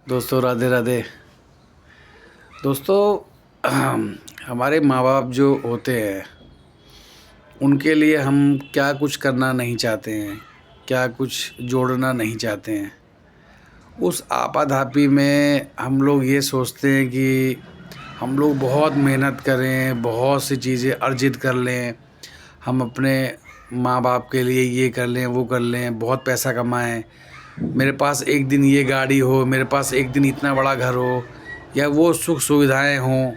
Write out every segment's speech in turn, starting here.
दोस्तों राधे राधे। दोस्तों हमारे माँ बाप जो होते हैं उनके लिए हम क्या कुछ करना नहीं चाहते हैं, क्या कुछ जोड़ना नहीं चाहते हैं। उस आपाधापी में हम लोग ये सोचते हैं कि हम लोग बहुत मेहनत करें, बहुत सी चीज़ें अर्जित कर लें, हम अपने माँ बाप के लिए ये कर लें वो कर लें, बहुत पैसा कमाएं, मेरे पास एक दिन ये गाड़ी हो, मेरे पास एक दिन इतना बड़ा घर हो, या वो सुख सुविधाएं हों,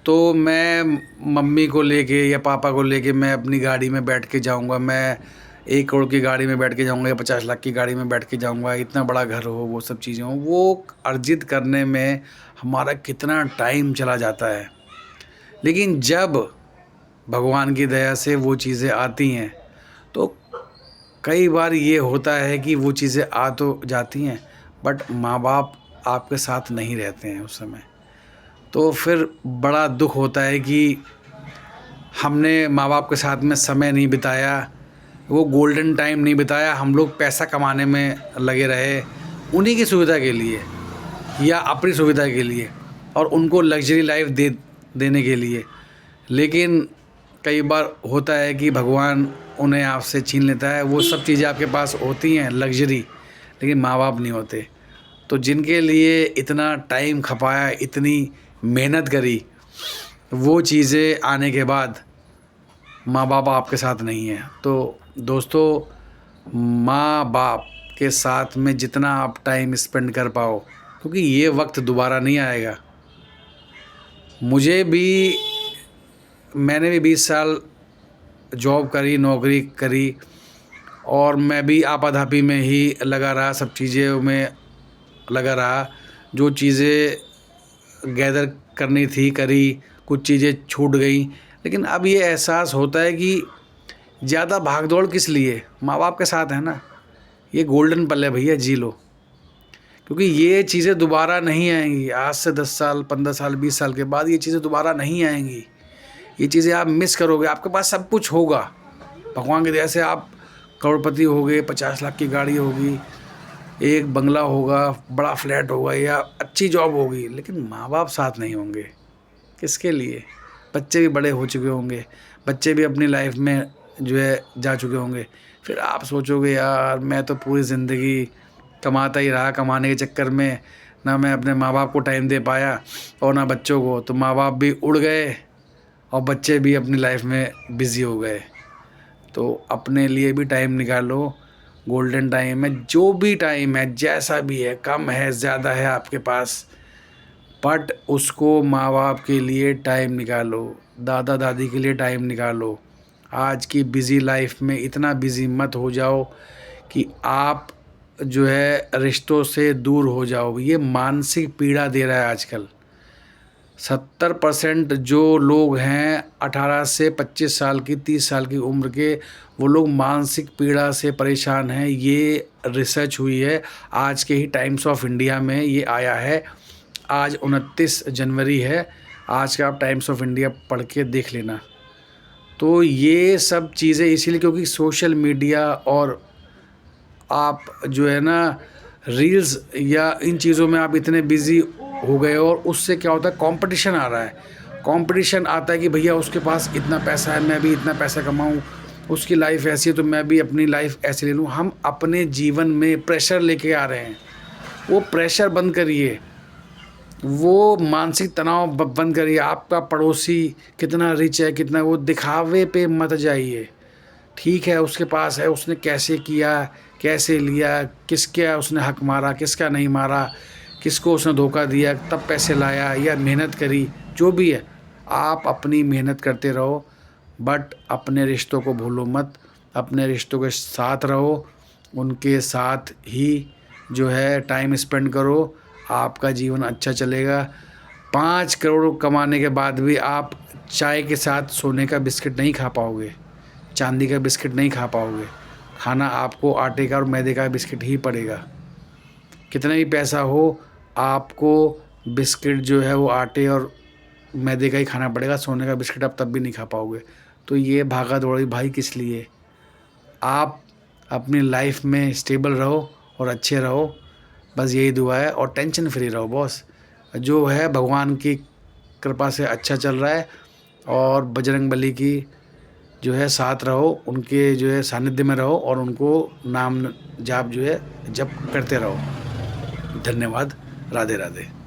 तो मैं मम्मी को लेके या पापा को लेके मैं अपनी गाड़ी में बैठ के जाऊंगा। मैं 1 करोड़ की गाड़ी में बैठ के जाऊंगा या 50 लाख की गाड़ी में बैठ के जाऊंगा, इतना बड़ा घर हो, वो सब चीज़ें हों। वो अर्जित करने में हमारा कितना टाइम चला जाता है। लेकिन जब भगवान की दया से वो चीज़ें आती हैं तो कई बार ये होता है कि वो चीज़ें आ तो जाती हैं, बट माँ बाप आपके साथ नहीं रहते हैं उस समय। तो फिर बड़ा दुख होता है कि हमने माँ बाप के साथ में समय नहीं बिताया, वो गोल्डन टाइम नहीं बिताया, हम लोग पैसा कमाने में लगे रहे उन्हीं की सुविधा के लिए या अपनी सुविधा के लिए, और उनको लग्जरी लाइफ देने के लिए। लेकिन कई बार होता है कि भगवान उन्हें आपसे छीन लेता है। वो सब चीज़ें आपके पास होती हैं लग्जरी, लेकिन माँ बाप नहीं होते। तो जिनके लिए इतना टाइम खपाया, इतनी मेहनत करी, वो चीज़ें आने के बाद माँ बाप आपके साथ नहीं है। तो दोस्तों, माँ बाप के साथ में जितना आप टाइम स्पेंड कर पाओ, क्योंकि ये वक्त दोबारा नहीं आएगा। मैंने भी 20 साल जॉब करी, नौकरी करी, और मैं भी आपाधापी में ही लगा रहा, सब चीज़ों में लगा रहा। जो चीज़ें गैदर करनी थी करी, कुछ चीज़ें छूट गई। लेकिन अब ये एहसास होता है कि ज़्यादा भाग दौड़ किस लिए, माँ बाप के साथ है ना, ये गोल्डन पल है भैया, जी लो। क्योंकि ये चीज़ें दोबारा नहीं आएंगी। आज से 10 साल, 15 साल, 20 साल के बाद ये चीज़ें दोबारा नहीं आएंगी। ये चीज़ें आप मिस करोगे। आपके पास सब कुछ होगा, भगवान की दया से आप करोड़पति होगे, 50 लाख की गाड़ी होगी, एक बंगला होगा, बड़ा फ्लैट होगा, या अच्छी जॉब होगी, लेकिन माँ बाप साथ नहीं होंगे। किसके लिए? बच्चे भी बड़े हो चुके होंगे, बच्चे भी अपनी लाइफ में जो है जा चुके होंगे। फिर आप सोचोगे यार मैं तो पूरी ज़िंदगी कमाता ही रहा, कमाने के चक्कर में ना मैं अपने माँ बाप को टाइम दे पाया और ना बच्चों को। तो माँ बाप भी उड़ गए और बच्चे भी अपनी लाइफ में बिज़ी हो गए। तो अपने लिए भी टाइम निकालो। गोल्डन टाइम है, जो भी टाइम है, जैसा भी है, कम है ज़्यादा है आपके पास, बट उसको माँ बाप के लिए टाइम निकालो, दादा दादी के लिए टाइम निकालो। आज की बिज़ी लाइफ में इतना बिज़ी मत हो जाओ कि आप जो है रिश्तों से दूर हो जाओ। ये मानसिक पीड़ा दे रहा है आजकल। 70% जो लोग हैं 18 से 25 साल की, 30 साल की उम्र के, वो लोग मानसिक पीड़ा से परेशान हैं। ये रिसर्च हुई है, आज के ही टाइम्स ऑफ इंडिया में ये आया है। आज 29 जनवरी है, आज का आप टाइम्स ऑफ इंडिया पढ़ के देख लेना। तो ये सब चीज़ें इसीलिए क्योंकि सोशल मीडिया और आप जो है ना रील्स या इन चीज़ों में आप इतने बिज़ी हो गए, और उससे क्या होता है, कंपटीशन आ रहा है। कंपटीशन आता है कि भैया उसके पास इतना पैसा है, मैं भी इतना पैसा कमाऊं, उसकी लाइफ ऐसी है तो मैं भी अपनी लाइफ ऐसे ले लूं। हम अपने जीवन में प्रेशर लेके आ रहे हैं। वो प्रेशर बंद करिए, वो मानसिक तनाव बंद करिए। आपका पड़ोसी कितना रिच है, कितना, वो दिखावे पे मत जाइए। ठीक है उसके पास है, उसने कैसे किया, कैसे लिया, किसके उसने हक मारा, किसका नहीं मारा, किसको उसने धोखा दिया, तब पैसे लाया या मेहनत करी, जो भी है। आप अपनी मेहनत करते रहो, बट अपने रिश्तों को भूलो मत। अपने रिश्तों के साथ रहो, उनके साथ ही जो है टाइम स्पेंड करो, आपका जीवन अच्छा चलेगा। 5 करोड़ कमाने के बाद भी आप चाय के साथ सोने का बिस्किट नहीं खा पाओगे, चांदी का बिस्किट नहीं खा पाओगे। खाना आपको आटे का और मैदे का बिस्किट ही पड़ेगा। कितना भी पैसा हो, आपको बिस्किट जो है वो आटे और मैदे का ही खाना पड़ेगा। सोने का बिस्किट आप तब भी नहीं खा पाओगे। तो ये भागा दौड़ी भाई किस लिए? आप अपनी लाइफ में स्टेबल रहो और अच्छे रहो। बस यही दुआ है। और टेंशन फ्री रहो बॉस, जो है भगवान की कृपा से अच्छा चल रहा है। और बजरंगबली की जो है साथ रहो, उनके जो है सानिध्य में रहो और उनको नाम जाप जो है जप करते रहो। धन्यवाद। राधे राधे।